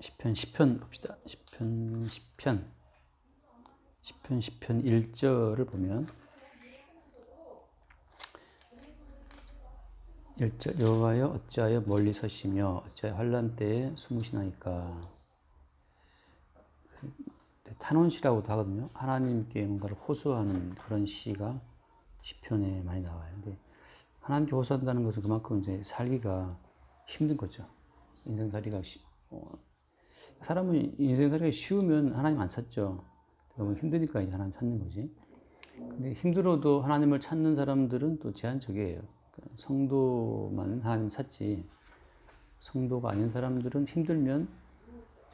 10편 봅시다. 10편 1절을 보면 1절 여호와여 어찌하여 멀리 서시며 어찌하여 환난 때에 숨으시나이까. 탄원시라고도 하거든요. 하나님께 뭔가를 호소하는 그런 시가 시편에 많이 나와요. 근데 하나님께 호소한다는 것은 그만큼 이제 살기가 힘든 거죠. 인생살이가 사람은 인생살이가 쉬우면 하나님 안 찾죠. 너무 힘드니까 이제 하나님 찾는 거지. 근데 힘들어도 하나님을 찾는 사람들은 또 제한적이에요. 성도만 하나님 찾지, 성도가 아닌 사람들은 힘들면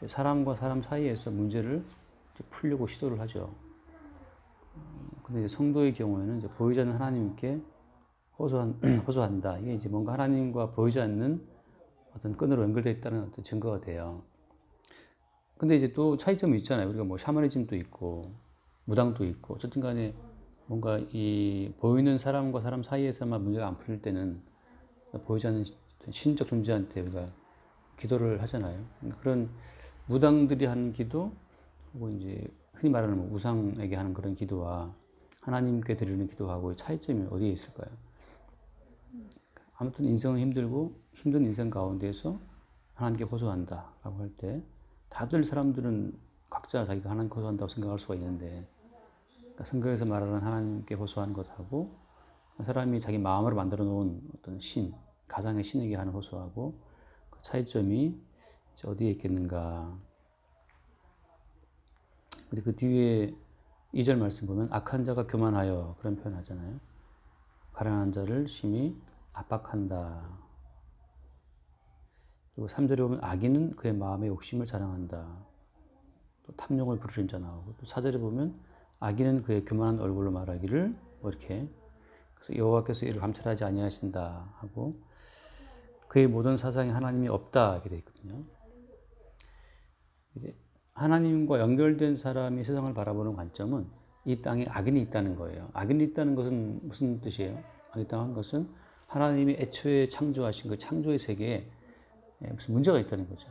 사람과 사람 사이에서 문제를 풀려고 시도를 하죠. 근데 이제 성도의 경우에는 이제 보이지 않는 하나님께 호소한다. 이게 이제 뭔가 하나님과 보이지 않는 어떤 끈으로 연결되어 있다는 어떤 증거가 돼요. 근데 이제 또 차이점이 있잖아요. 우리가 뭐 샤머니즘도 있고 무당도 있고 어쨌든 간에 뭔가 이 보이는 사람과 사람 사이에서만 문제가 안 풀릴 때는 보이지 않는 신적 존재한테 우리가 기도를 하잖아요. 그런 무당들이 하는 기도, 혹은 이제 흔히 말하는 뭐 우상에게 하는 그런 기도와 하나님께 드리는 기도하고의 차이점이 어디에 있을까요? 아무튼 인생은 힘들고 힘든 인생 가운데서 하나님께 호소한다라고 할 때 다들 사람들은 각자 자기가 하나님께 호소한다고 생각할 수가 있는데, 그러니까 성경에서 말하는 하나님께 호소하는 것하고 사람이 자기 마음으로 만들어 놓은 어떤 신, 가상의 신에게 하는 호소하고 그 차이점이 어디에 있겠는가. 근데 그 뒤에 2절 말씀 보면 악한 자가 교만하여 그런 표현 하잖아요. 가난한 자를 심히 압박한다. 그리고 3절에 보면 악인은 그의 마음의 욕심을 자랑한다. 또 탐욕을 부르는 자 나오고, 또 4절에 보면 악인은 그의 교만한 얼굴로 말하기를 뭐 이렇게, 그래서 여호와께서 이를 감찰하지 아니하신다 하고 그의 모든 사상에 하나님이 없다 이렇게 되어 있거든요. 이제 하나님과 연결된 사람이 세상을 바라보는 관점은 이 땅에 악인이 있다는 거예요. 악인이 있다는 것은 무슨 뜻이에요? 악인이 있다는 것은 하나님이 애초에 창조하신 그 창조의 세계에 무슨 문제가 있다는 거죠.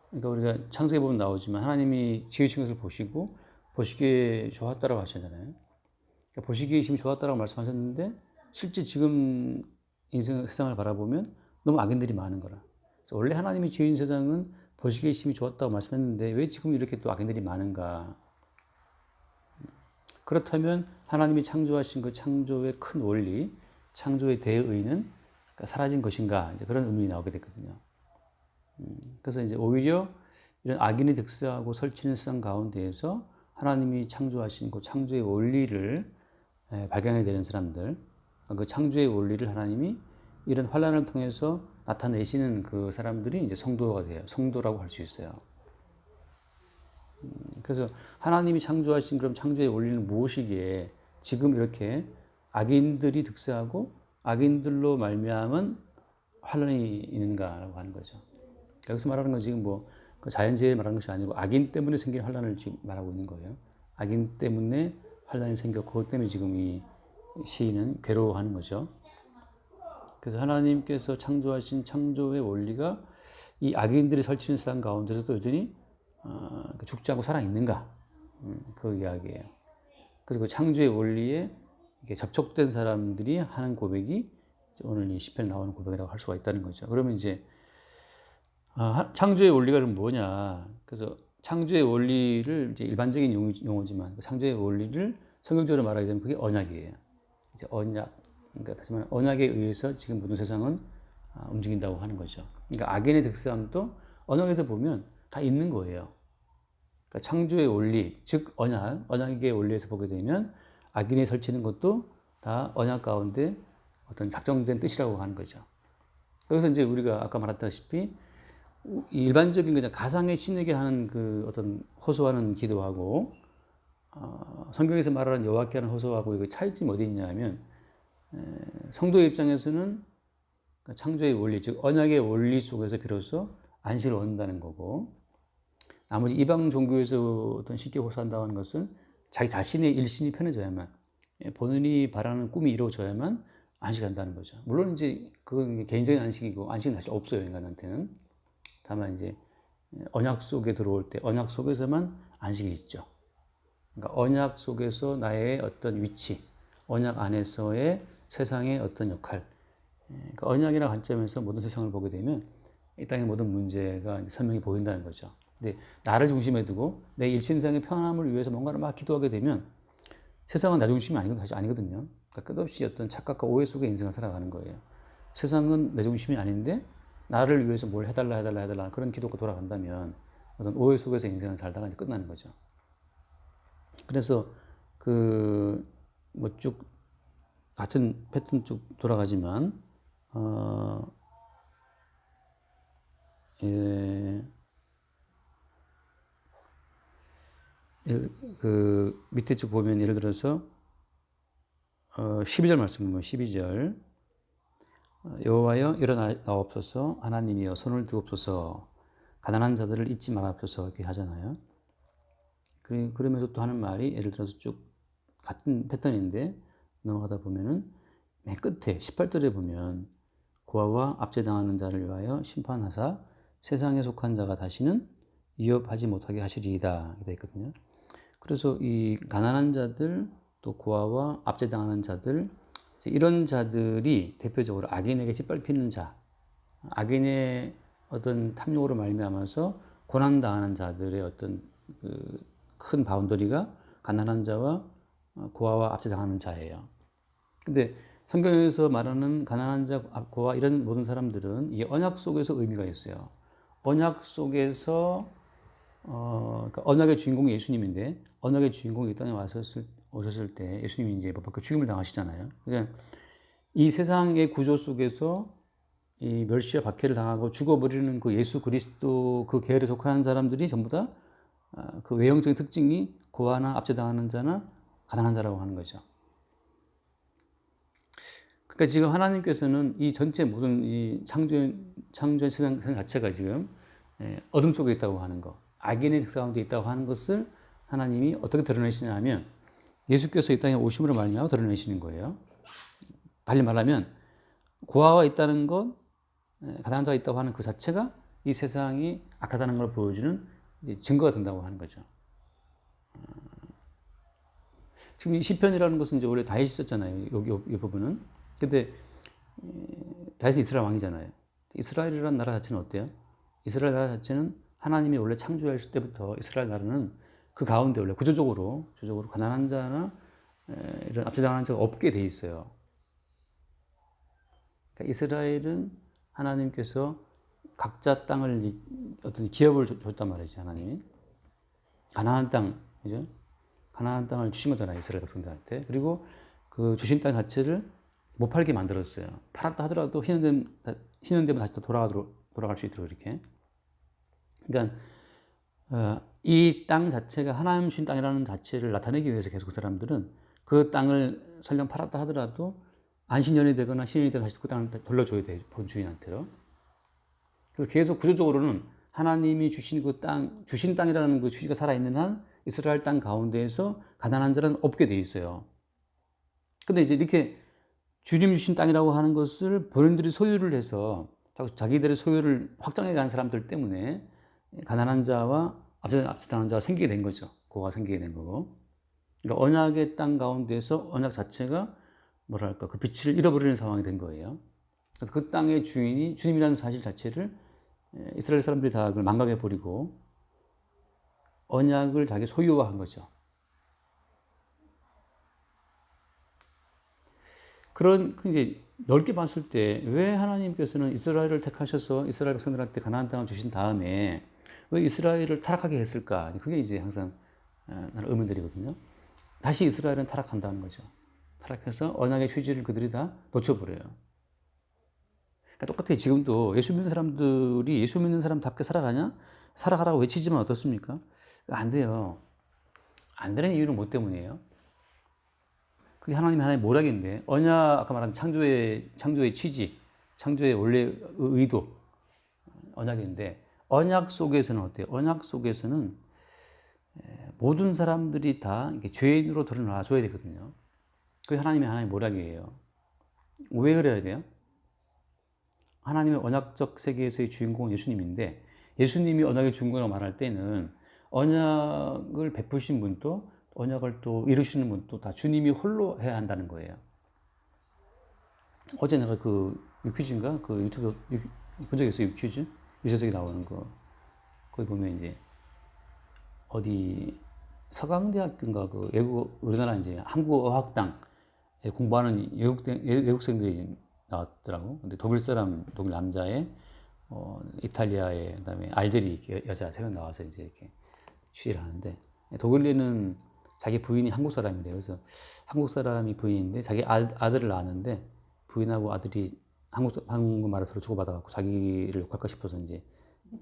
그러니까 우리가 창세기 보면 나오지만 하나님이 지으신 것을 보시고 보시기에 좋았다라고 하셨잖아요. 그러니까 보시기에 심히 좋았다라고 말씀하셨는데 실제 지금 인생 세상을 바라보면 너무 악인들이 많은 거라. 그래서 원래 하나님이 지은 세상은 보시기에 심히 좋았다고 말씀했는데 왜 지금 이렇게 또 악인들이 많은가? 그렇다면 하나님이 창조하신 그 창조의 큰 원리, 창조의 대의는 사라진 것인가? 이제 그런 의문이 나오게 됐거든요. 그래서 이제 오히려 이런 악인이 득세하고 설치는 세상 가운데에서 하나님이 창조하신 그 창조의 원리를 발견하게 되는 사람들, 그 창조의 원리를 하나님이 이런 환난을 통해서 나타내시는 그 사람들이 이제 성도가 돼요. 성도라고 할 수 있어요. 그래서 하나님이 창조하신 그럼 창조의 원리는 무엇이기에 지금 이렇게 악인들이 득세하고 악인들로 말미암은 환난이 있는가라고 하는 거죠. 여기서 말하는 건 지금 뭐 그 자연재해 말하는 것이 아니고 악인 때문에 생긴 환난을 지금 말하고 있는 거예요. 악인 때문에 환난이 생겼고 그것 때문에 지금 이 시인은 괴로워하는 거죠. 그래서 하나님께서 창조하신 창조의 원리가 이 악인들이 설치는 세상 가운데서도 여전히 죽지 않고 살아있는가, 그 이야기예요. 그래서 그 창조의 원리에 접촉된 사람들이 하는 고백이 오늘 이 시편에 나오는 고백이라고 할 수가 있다는 거죠. 그러면 이제 창조의 원리가 그럼 뭐냐? 그래서 창조의 원리를 이제 일반적인 용어지만 창조의 원리를 성경적으로 말하게 되면 그게 언약이에요. 이제 언약, 그러니까 다시 말하면 언약에 의해서 지금 모든 세상은 움직인다고 하는 거죠. 그러니까 악인의 득세함도 언약에서 보면 다 있는 거예요. 그러니까 창조의 원리, 즉 언약의 원리에서 보게 되면 악인이 설치는 것도 다 언약 가운데 어떤 작정된 뜻이라고 하는 거죠. 그래서 이제 우리가 아까 말했다시피 일반적인 그냥 가상의 신에게 하는 그 어떤 호소하는 기도하고 성경에서 말하는 여호와께 하는 호소하고 그 차이점이 어디 있냐면 성도의 입장에서는 창조의 원리, 즉 언약의 원리 속에서 비로소 안식을 얻는다는 거고, 나머지 이방 종교에서 어떤 쉽게 호소한다는 것은 자기 자신의 일신이 편해져야만, 본인이 바라는 꿈이 이루어져야만 안식한다는 거죠. 물론 이제 그건 개인적인 안식이고 안식은 사실 없어요, 인간한테는. 다만 이제 언약 속에 들어올 때 언약 속에서만 안식이 있죠. 그러니까 언약 속에서 나의 어떤 위치, 언약 안에서의 세상의 어떤 역할, 그러니까 언약이라는 관점에서 모든 세상을 보게 되면 이 땅의 모든 문제가 설명이 보인다는 거죠. 근데 나를 중심에 두고 내 일신상의 편안함을 위해서 뭔가를 막 기도하게 되면 세상은 나 중심이 사실 아니거든요. 그러니까 끝없이 어떤 착각과 오해 속에 인생을 살아가는 거예요. 세상은 내 중심이 아닌데 나를 위해서 뭘 해달라 그런 기도가 돌아간다면 어떤 오해 속에서 인생을 살다가 이제 끝나는 거죠. 그래서 뭐 쭉 같은 패턴 쭉 돌아가지만 예, 밑에 쭉 보면 예를 들어서 12절 말씀 보면 12절 여호와여 일어나옵소서 하나님이여 손을 드옵소서 가난한 자들을 잊지 말아옵소서 이렇게 하잖아요. 그러면서 또 하는 말이 예를 들어서 쭉 같은 패턴인데 넘어가다 보면은 맨 끝에 18절에 보면 고아와 압제당하는 자를 위하여 심판하사 세상에 속한 자가 다시는 위협하지 못하게 하시리이다 이렇게 되어 있거든요. 그래서 이 가난한 자들 또 고아와 압제당하는 자들 이런 자들이 대표적으로 악인에게 짓밟히는 자, 악인의 어떤 탐욕으로 말미암아서 고난당하는 자들의 어떤 큰 바운더리가 가난한 자와 고아와 압제당하는 자예요. 근데 성경에서 말하는 가난한 자, 고아 이런 모든 사람들은 이 언약 속에서 의미가 있어요. 언약 속에서 그러니까 언약의 주인공이 예수님인데 언약의 주인공이 이 땅에 오셨을 때 예수님이 이제 못 박혀 죽임을 당하시잖아요. 그러니까 이 세상의 구조 속에서 이 멸시와 박해를 당하고 죽어버리는 그 예수 그리스도 그 계열에 속하는 사람들이 전부 다 그 외형적인 특징이 고아나 압제당하는 자나 가난한 자라고 하는 거죠. 그러니까 지금 하나님께서는 이 전체 모든 이 창조의 세상 자체가 지금 어둠 속에 있다고 하는 것, 악인의 역사 가운데 있다고 하는 것을 하나님이 어떻게 드러내시냐 하면 예수께서 이 땅에 오심으로 말미암아 드러내시는 거예요. 달리 말하면 고아가 있다는 것, 가난한 자가 있다고 하는 그 자체가 이 세상이 악하다는 걸 보여주는 증거가 된다고 하는 거죠. 지금 이 시편이라는 것은 이제 원래 다윗이 썼잖아요. 이 부분은. 근데 다윗은 이스라엘 왕이잖아요. 이스라엘이라는 나라 자체는 어때요? 이스라엘 나라 자체는 하나님이 원래 창조하실 때부터 이스라엘 나라는 그 가운데 원래 구조적으로 가난한 자나 이런 압제당하는 자가 없게 돼 있어요. 그러니까 이스라엘은 하나님께서 각자 땅을 어떤 기업을 줬단 말이지 하나님이 가나안 땅 그죠? 가나안 땅을 주신 거잖아요 이스라엘 백성들한테. 그리고 그 주신 땅 자체를 못 팔게 만들었어요. 팔았다 하더라도 희는되면 다시 또 돌아갈 수 있도록 이렇게. 그러니까 이 땅 자체가 하나님 주신 땅이라는 자체를 나타내기 위해서 계속 그 사람들은 그 땅을 설령 팔았다 하더라도 안신년이 되거나 신년이 되거나 다시 그 땅을 돌려줘야 돼 본 주인한테로. 그래서 계속 구조적으로는 하나님이 주신 그 땅, 주신 땅이라는 그 취지가 살아있는 한 이스라엘 땅 가운데에서 가난한 자는 없게 돼 있어요. 근데 이제 이렇게 주님 주신 땅이라고 하는 것을 본인들이 소유를 해서 자기들의 소유를 확장해 간 사람들 때문에 가난한 자와 압제당하는 자가 생기게 된 거죠. 고가 생기게 된 거고. 그러니까 언약의 땅 가운데서 언약 자체가 뭐랄까 그 빛을 잃어버리는 상황이 된 거예요. 그래서 그 땅의 주인이 주님이라는 사실 자체를 이스라엘 사람들이 다 그걸 망각해 버리고 언약을 자기 소유화한 거죠. 이제 넓게 봤을 때 왜 하나님께서는 이스라엘을 택하셔서 이스라엘 백성들한테 가나안 땅을 주신 다음에 왜 이스라엘을 타락하게 했을까? 그게 이제 항상 나는 의문들이거든요. 다시 이스라엘은 타락한다는 거죠. 타락해서 언약의 휴지를 그들이 다 놓쳐버려요. 그러니까 똑같아요. 지금도 예수 믿는 사람들이 예수 믿는 사람답게 살아가라고 외치지만 어떻습니까? 안 돼요. 안 되는 이유는 뭐 때문이에요? 그게 하나님의 모략인데 언약 아까 말한 창조의 취지, 창조의 원래 의도 언약인데 언약 속에서는 어때요? 언약 속에서는 모든 사람들이 다 죄인으로 드러나줘야 되거든요. 그게 하나님의 모략이에요. 왜 그래야 돼요? 하나님의 언약적 세계에서의 주인공은 예수님인데 예수님이 언약의 주인공이라고 말할 때는 언약을 베푸신 분도 언약을 또 이루시는 분도 다 주님이 홀로 해야 한다는 거예요. 어제 내가 그 유퀴즈인가 그 유튜브 본 적 있어요. 유퀴즈 유재석이 나오는 거 거기 보면 이제 어디 서강대학교인가 그 외국 우리나라 이제 한국어학당에 공부하는 외국생들이 나왔더라고. 근데 독일 사람 독일 남자에 이탈리아에 그다음에 알제리 여자 3명 나와서 이제 이렇게 취재를 하는데 독일에는 자기 부인이 한국 사람이래요. 그래서 한국 사람이 부인인데 자기 아들을 낳았는데 부인하고 아들이 한국말을 서로 주고받아갖고 자기를 욕할까 싶어서 이제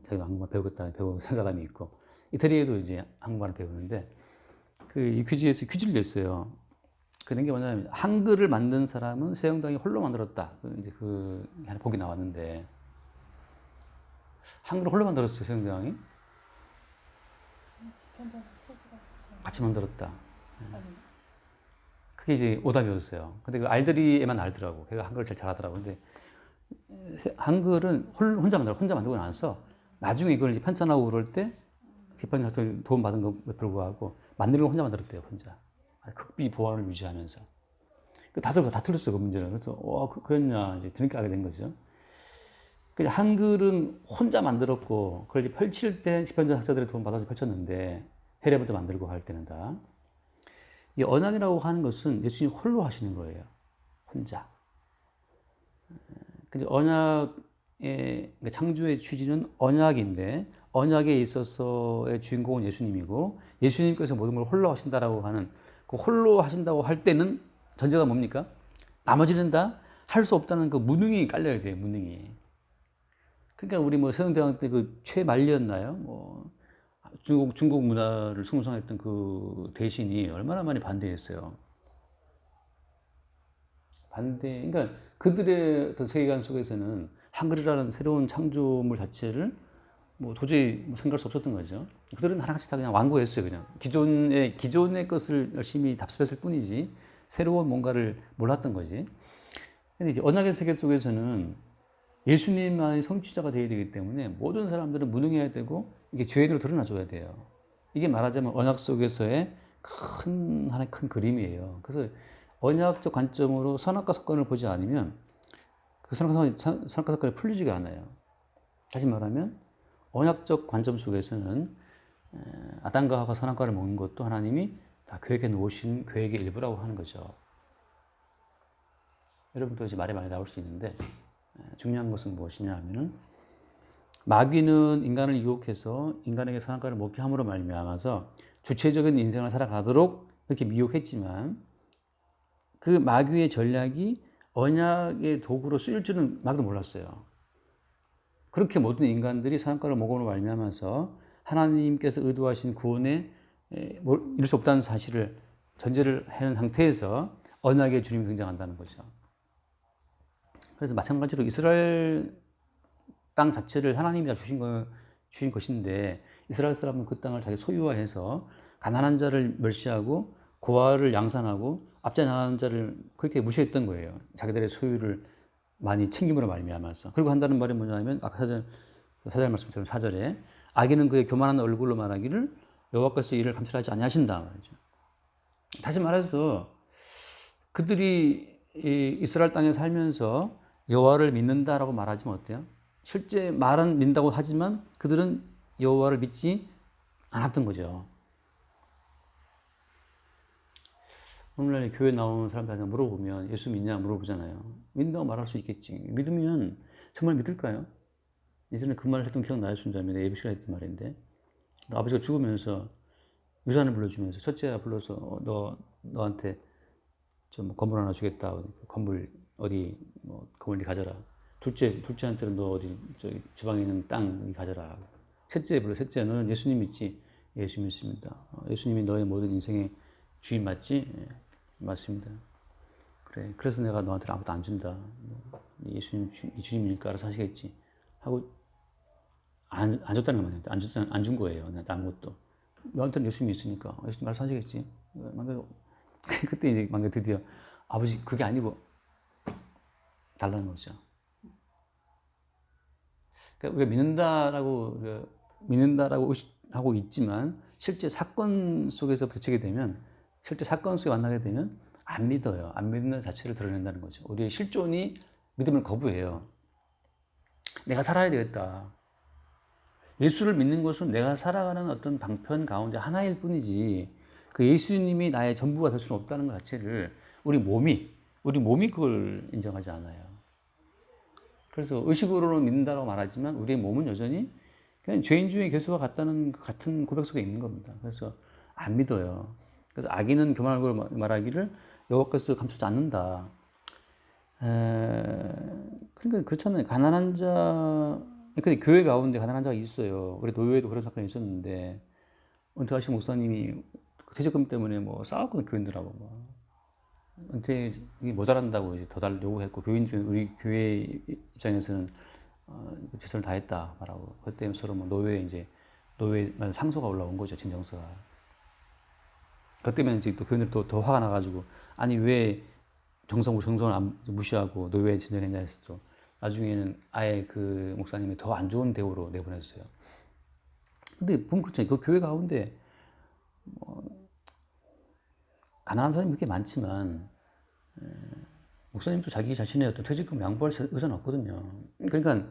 자기도 한국말 배우겠다 배우는 사람이 있고 이태리에도 이제 한국말을 배우는데 그 이 퀴즈에서 퀴즈를 냈어요. 그런 게 뭐냐면 한글을 만든 사람은 세종대왕이 홀로 만들었다. 이제 그 하나 보기 나왔는데 한글을 홀로 만들었어요. 세종대왕이 같이 만들었다. 그게 이제 오답이었어요. 근데 그 알들이에만 알더라고. 걔가 한글을 제일 잘하더라고. 근데 한글은 혼자 만들고 나서 나중에 이걸 이제 편찬하고 그럴 때 집판작들 도움 받은 것에 불구하고 만드는 걸 혼자 만들었대요. 혼자 극비 보안을 유지하면서 다들 다 틀렸어요. 그 문제는. 그래서 그랬냐 이제 뒤늦게 알게 된 거죠. 한글은 혼자 만들었고 그걸 이제 펼칠 때 집판작 학자들의 도움 받아서 펼쳤는데 해례부터 만들고 할 때는 다 이 언약이라고 하는 것은 예수님 홀로 하시는 거예요. 혼자. 근데 언약의 창조의 취지는 언약인데 언약에 있어서의 주인공은 예수님이고 예수님께서 모든 걸 홀로 하신다라고 하는 그 홀로 하신다고 할 때는 전제가 뭡니까? 나머지는 다 할 수 없다는 그 무능이 깔려야 돼요. 무능이. 그러니까 우리 뭐 세종대왕 때 그 최만리였나요? 뭐 중국 문화를 숭상했던 그 대신이 얼마나 많이 반대했어요. 그러니까 그들의 어떤 세계관 속에서는 한글이라는 새로운 창조물 자체를 뭐 도저히 생각할 수 없었던 거죠. 그들은 하나같이 다 그냥 완고했어요. 그냥 기존의 것을 열심히 답습했을 뿐이지 새로운 뭔가를 몰랐던 거지. 근데 이제 언약의 세계 속에서는 예수님만이 성취자가 되어야 되기 때문에 모든 사람들은 무능해야 되고 이게 죄인으로 드러나줘야 돼요. 이게 말하자면 언약 속에서의 하나의 큰 그림이에요. 그래서 언약적 관점으로 선악과 습관을 보지 않으면 그 선악과 습관이 풀리지가 않아요. 다시 말하면 언약적 관점 속에서는 아담과 하와가 선악과를 먹는 것도 하나님이 다 계획해 놓으신 계획의 일부라고 하는 거죠. 여러분도 이제 말이 많이 나올 수 있는데 중요한 것은 무엇이냐 하면은 마귀는 인간을 유혹해서 인간에게 선악과를 먹게 함으로 말미암아서 주체적인 인생을 살아가도록 그렇게 미혹했지만 그 마귀의 전략이 언약의 도구로 쓰일 줄은 마귀도 몰랐어요. 그렇게 모든 인간들이 선악과를 먹음으로 말미암아서 하나님께서 의도하신 구원에 이룰 수 없다는 사실을 전제를 하는 상태에서 언약의 주님이 등장한다는 거죠. 그래서 마찬가지로 이스라엘 땅 자체를 하나님이 다 주신 것인데 이스라엘 사람은 그 땅을 자기 소유화해서 가난한 자를 멸시하고 고아를 양산하고 앞에 나가는 자를 그렇게 무시했던 거예요. 자기들의 소유를 많이 챙김으로 말미암아서. 그리고 한다는 말이 뭐냐면 아까 사절 말씀처럼 4절에 악인은 그의 교만한 얼굴로 말하기를 여호와께서 이를 감찰하지 아니하신다 말이죠. 다시 말해서 그들이 이스라엘 땅에 살면서 여호와를 믿는다라고 말하지면 어때요? 실제 말은 믿는다고 하지만 그들은 여호와를 믿지 않았던 거죠. 오늘날 교회 나오는 사람들한테 물어보면 예수 믿냐 물어보잖아요. 믿는다고 말할 수 있겠지. 믿으면 정말 믿을까요? 예전에 그 말을 했던 기억 나요. 순자면 예배 시간에 했던 말인데 아버지가 죽으면서 유산을 불러주면서 첫째야 불러서 너한테 좀 건물 하나 주겠다. 건물 어디 뭐 건물 가져라. 둘째한테는 너 어디 저기 지방에 있는 땅 가져라. 셋째 너는 예수님 믿지? 예수 믿습니다. 예수님이 너의 모든 인생의 주인 맞지? 예, 맞습니다. 그래. 그래서 내가 너한테 아무것도 안 준다. 예수님 주님이니까 알아서 하시겠지. 하고 안 줬다는 거 말이에요. 안 준 거예요. 나한테 아무것도. 너한테는 예수님이 있으니까 예수님 알아서 하시겠지. 그때 이제 드디어 아버지 그게 아니고 달라는 거죠. 그러니까 우리가 믿는다라고 하고 있지만 실제 사건 속에서 부딪히게 되면, 실제 사건 속에 만나게 되면 안 믿어요. 안 믿는 자체를 드러낸다는 거죠. 우리의 실존이 믿음을 거부해요. 내가 살아야 되겠다. 예수를 믿는 것은 내가 살아가는 어떤 방편 가운데 하나일 뿐이지, 그 예수님이 나의 전부가 될 수는 없다는 것 자체를 우리 몸이 그걸 인정하지 않아요. 그래서 의식으로는 믿는다고 말하지만 우리의 몸은 여전히 그냥 죄인 중에 괴수와 같다는 같은 고백 속에 있는 겁니다. 그래서 안 믿어요. 그래서 악인은 교만하고 말하기를 여호와께서 감추지 않는다. 그러니까 그렇잖아요. 가난한 자, 근데 교회 가운데 가난한 자가 있어요. 우리 노예에도 그런 사건이 있었는데 은퇴하신 목사님이 퇴직금 때문에 뭐 싸웠거든요, 교인들하고. 은퇴이 모자란다고 이제 더 달 요구했고, 우리 교회 입장에서는 최선을 다했다 말하고, 그때 서로 뭐 노예 상소가 올라온 거죠, 진정서가. 그것 때문에 이제 또 교인들 더 화가 나가지고, 아니 왜 정성을 무시하고 노예에 진정했냐 했었죠. 나중에는 아예 그 목사님이 더 안 좋은 대우로 내보냈어요. 근데 보면 그렇잖아요. 그 교회 가운데 가난한 사람이 그렇게 많지만 목사님도 자기 자신의 어떤 퇴직금 양보할 의사는 없거든요. 그러니까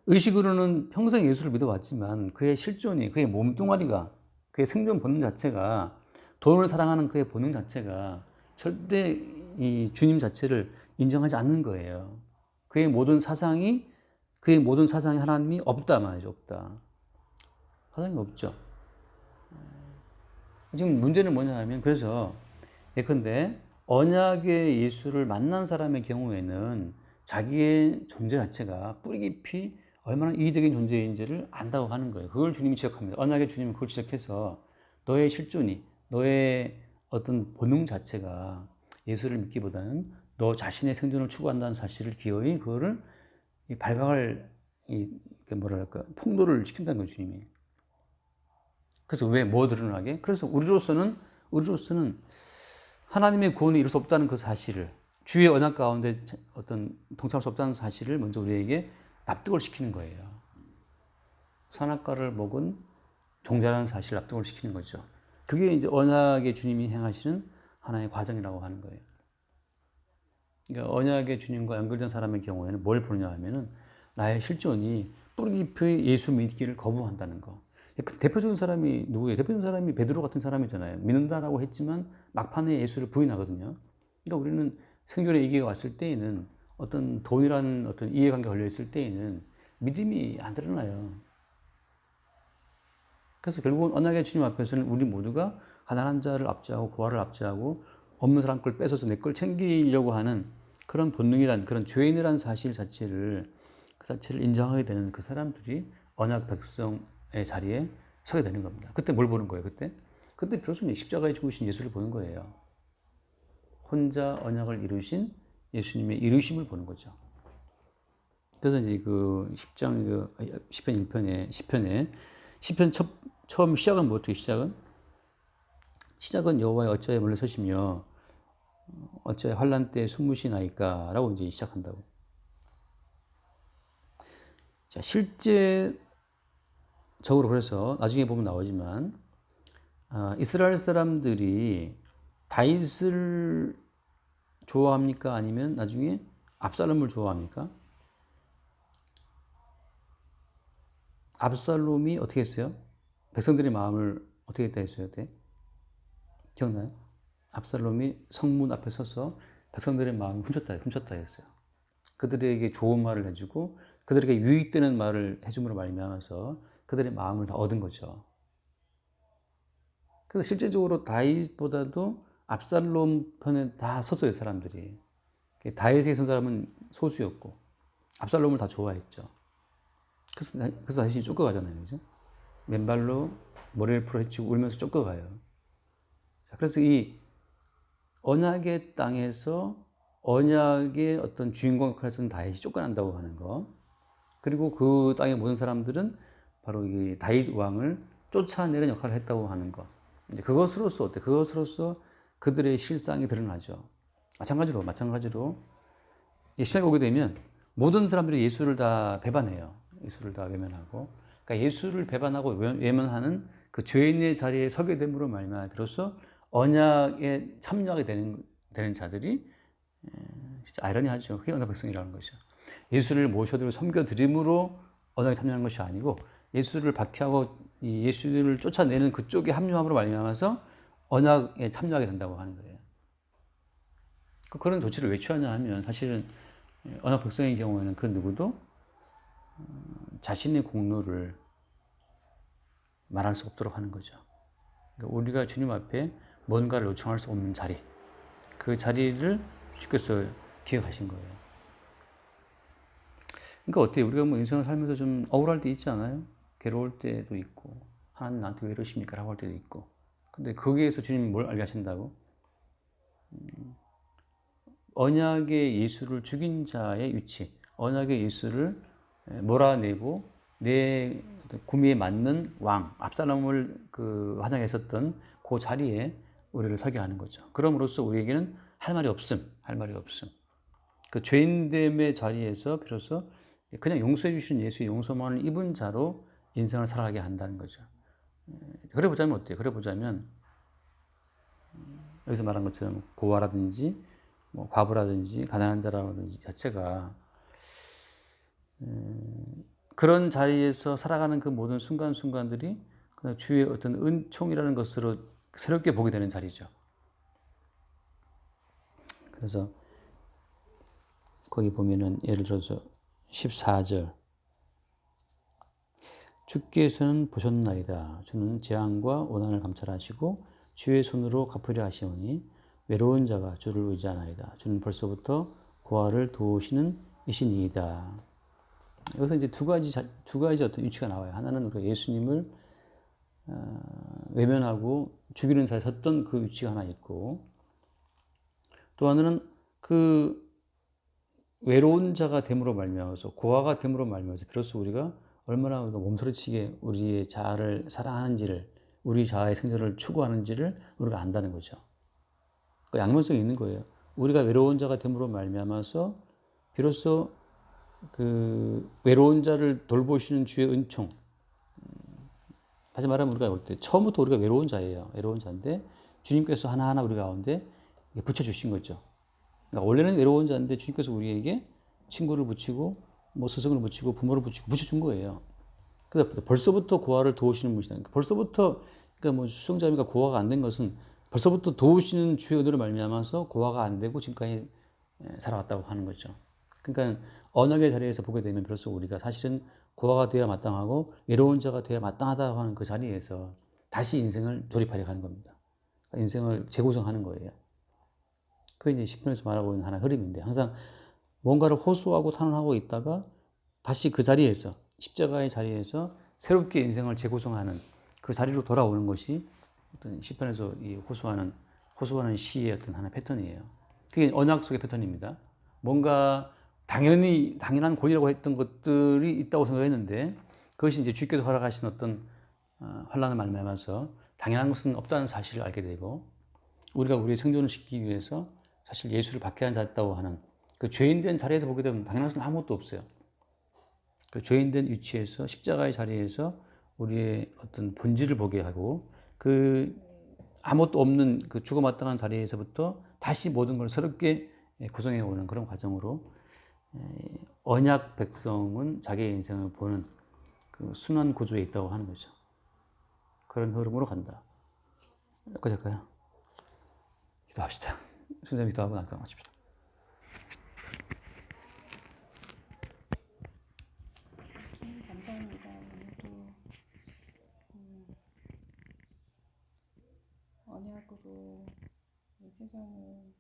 의식으로는 평생 예수를 믿어왔지만 그의 실존이, 그의 몸뚱아리가, 그의 생존 본능 자체가, 돈을 사랑하는 그의 본능 자체가 절대 이 주님 자체를 인정하지 않는 거예요. 그의 모든 사상이 하나님이 없다 말이죠. 없다. 사상이 없죠. 지금 문제는 뭐냐 하면, 그래서 예컨대 언약의 예수를 만난 사람의 경우에는 자기의 존재 자체가 뿌리 깊이 얼마나 이기적인 존재인지를 안다고 하는 거예요. 그걸 주님이 지적합니다. 언약의 주님은 그걸 지적해서 너의 실존이, 너의 어떤 본능 자체가 예수를 믿기보다는 너 자신의 생존을 추구한다는 사실을 기어이 그거를 발각을, 폭로를 시킨다는 거예요, 주님이. 그래서 왜 뭐 드러나게? 그래서 우리로서는 하나님의 구원을 이룰 수 없다는 그 사실을, 주의 언약 가운데 어떤 동참할 수 없다는 사실을 먼저 우리에게 납득을 시키는 거예요. 선악과를 먹은 종자라는 사실을 납득을 시키는 거죠. 그게 이제 언약의 주님이 행하시는 하나의 과정이라고 하는 거예요. 그러니까 언약의 주님과 연결된 사람의 경우에는 뭘 보느냐 하면은 나의 실존이 뿌리 깊이 예수 믿기를 거부한다는 거. 대표적인 사람이 누구예요? 대표적인 사람이 베드로 같은 사람이잖아요. 믿는다라고 했지만 막판에 예수를 부인하거든요. 그러니까 우리는 생존의 위기가 왔을 때에는, 어떤 돈이라는 어떤 이해관계가 걸려있을 때에는 믿음이 안 드러나요. 그래서 결국은 언약의 주님 앞에서는 우리 모두가 가난한 자를 압제하고 고아를 압제하고 없는 사람 걸 뺏어서 내 걸 챙기려고 하는 그런 본능이란, 그런 죄인이라는 사실 자체를, 그 자체를 인정하게 되는 그 사람들이 언약 백성의 자리에 서게 되는 겁니다. 그때 뭘 보는 거예요? 그때 비로소 십자가에 죽으신 예수를 보는 거예요. 혼자 언약을 이루신 예수님의 이루심을 보는 거죠. 그래서 이제 그 10장 시편 1편에 시편 처음 시작은 뭐죠? 시작은 여호와의 어찌하여 몰래 서시며 어찌하여 환난 때 숨으시나이까라고 이제 시작한다고. 자, 실제적으로 그래서 나중에 보면 나오지만 이스라엘 사람들이 다윗을 좋아합니까? 아니면 나중에 압살롬을 좋아합니까? 압살롬이 어떻게 했어요? 백성들의 마음을 어떻게 했다 했어요? 그때? 기억나요? 압살롬이 성문 앞에 서서 백성들의 마음을 훔쳤다 했어요. 그들에게 좋은 말을 해주고 그들에게 유익되는 말을 해줌으로 말미암아서 그들의 마음을 다 얻은 거죠. 그래서 실제적으로 다윗보다도 압살롬 편에 다 섰어요, 사람들이. 다윗에게 선 사람은 소수였고 압살롬을 다 좋아했죠. 그래서 다윗이 쫓겨가잖아요, 그죠? 맨발로 머리를 풀어헤치고 울면서 쫓겨가요. 그래서 이 언약의 땅에서 언약의 어떤 주인공 역할을 했던 다윗이 쫓겨난다고 하는 거, 그리고 그 땅의 모든 사람들은 바로 이 다윗 왕을 쫓아내는 역할을 했다고 하는 거. 이제 그것으로서 그들의 실상이 드러나죠. 마찬가지로 시작에 오게 되면 모든 사람들이 예수를 다 배반해요. 예수를 다 외면하고, 그러니까 예수를 배반하고 외면하는 그 죄인의 자리에 서게 됨으로 말미암아 비로소 언약에 참여하게 되는 자들이 진짜 아이러니하죠. 그게 언약 백성이라는 것이죠. 예수를 모셔드리고 섬겨드림으로 언약에 참여하는 것이 아니고 예수를 박해하고 이 예수를 쫓아내는 그쪽에 합류함으로 말미암아서 언약에 참여하게 된다고 하는 거예요. 그런 도치를 왜 취하냐 하면 사실은 언약 백성의 경우에는 그 누구도 자신의 공로를 말할 수 없도록 하는 거죠. 그러니까 우리가 주님 앞에 뭔가를 요청할 수 없는 자리, 그 자리를 주께서 기억하신 거예요. 그러니까 어때요? 우리가 뭐 인생을 살면서 좀 억울할 때 있지 않아요? 괴로울 때도 있고, 하나님 나한테 왜 이러십니까? 라고 할 때도 있고. 근데 거기에서 주님이 뭘 알게 하신다고? 언약의 예수를 죽인 자의 위치, 언약의 예수를 몰아내고 내 구미에 맞는 왕, 압살롬을 그 환영했었던 그 자리에 우리를 서게 하는 거죠. 그럼으로써 우리에게는 할 말이 없음, 할 말이 없음. 그 죄인됨의 자리에서 비로소 그냥 용서해 주신 예수의 용서만을 입은 자로 인생을 살아가게 한다는 거죠. 그래 보자면 어때요? 그래 보자면 여기서 말한 것처럼 고아라든지 뭐 과부라든지 가난한 자라든지 자체가 그런 자리에서 살아가는 그 모든 순간순간들이 그냥 주의 어떤 은총이라는 것으로 새롭게 보게 되는 자리죠. 그래서 거기 보면은 예를 들어서 14절 주께서는 보셨나이다. 주는 재앙과 원한을 감찰하시고 주의 손으로 갚으려 하시오니 외로운 자가 주를 의지하나이다. 주는 벌써부터 고아를 도우시는 이신이이다. 여기서 이제 두 가지 어떤 위치가 나와요. 하나는 우리가 예수님을 외면하고 죽이는 자리에 섰던 그 위치가 하나 있고, 또 하나는 그 외로운 자가 됨으로 말미암아서 고아가 됨으로 말미암아서 비로소 우리가 얼마나 우리가 몸소리치게 우리의 자아를 사랑하는지를, 우리 자아의 생존을 추구하는지를 우리가 안다는 거죠. 그 양면성이 있는 거예요. 우리가 외로운 자가 됨으로 말미암아서 비로소 그 외로운 자를 돌보시는 주의 은총. 다시 말하면 우리가 올 때 처음부터 우리가 외로운 자예요. 외로운 자인데 주님께서 하나하나 우리 가운데 붙여주신 거죠. 그러니까 원래는 외로운 자인데 주님께서 우리에게 친구를 붙이고 뭐 스승을 붙이고 부모를 붙이고 붙여준 거예요. 그래서 벌써부터 고아를 도우시는 분이다. 그러니까 벌써부터 그러니까 뭐 수성자매가 고아가 안 된 것은 벌써부터 도우시는 주의 은혜로 말미암아서 고아가 안 되고 지금까지 살아왔다고 하는 거죠. 그러니까 언약의 자리에서 보게 되면 벌써 우리가 사실은 고아가 되어야 마땅하고 외로운 자가 되어야 마땅하다고 하는 그 자리에서 다시 인생을 조립하려 하는 겁니다. 그러니까 인생을 재구성하는 거예요. 그게 이제 10편에서 말하고 있는 하나의 흐름인데 항상 뭔가를 호소하고 탄원하고 있다가 다시 그 자리에서 십자가의 자리에서 새롭게 인생을 재구성하는 그 자리로 돌아오는 것이 어떤 시편에서 이 호소하는 시의 어떤 하나의 패턴이에요. 그게 언약 속의 패턴입니다. 뭔가 당연한 권위라고 했던 것들이 있다고 생각했는데 그것이 이제 주께서 허락하신 어떤 환난을 말미암아서 당연한 것은 없다는 사실을 알게 되고 우리가 우리의 생존을 지키기 위해서 사실 예수를 박해한 자였다고 하는 그 죄인된 자리에서 보게 되면 당연한 것은 아무것도 없어요. 그 죄인된 위치에서 십자가의 자리에서 우리의 어떤 본질을 보게 하고 그 아무것도 없는 그 죽어마땅한 자리에서부터 다시 모든 걸 새롭게 구성해 오는 그런 과정으로 언약 백성은 자기의 인생을 보는 그 순환 구조에 있다고 하는 거죠. 그런 흐름으로 간다. 여기까지 할까요? 기도합시다. 순서 기도하고 낭독하십시다. 감사합니다. 오늘도 언약으로 이 세상을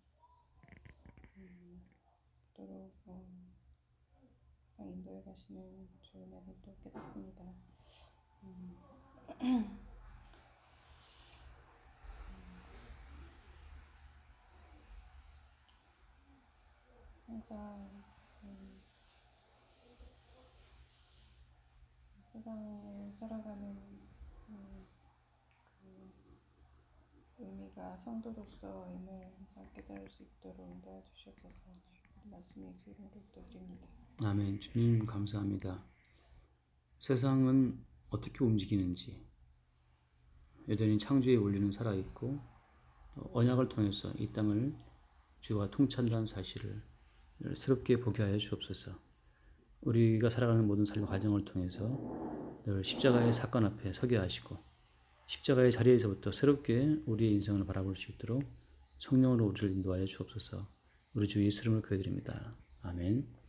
보도록 항상 인도해 가시는 주의 은혜를 또 깨닫습니다. 항상 세상을 살아가는 그 의미가 성도로서임을 항상 깨달을 수 있도록 인도해 주시옵소서. 말씀의 이름으로 기도드립니다. 아멘. 주님 감사합니다. 세상은 어떻게 움직이는지, 여전히 창조의 원리는 살아있고 언약을 통해서 이 땅을 주와 통치한다는 사실을 새롭게 보게 하여 주옵소서. 우리가 살아가는 모든 삶의 과정을 통해서 늘 십자가의 사건 앞에 서게 하시고 십자가의 자리에서부터 새롭게 우리의 인생을 바라볼 수 있도록 성령으로 우리를 인도하여 주옵소서. 우리 주 예수 이름을 기도드립니다. 아멘.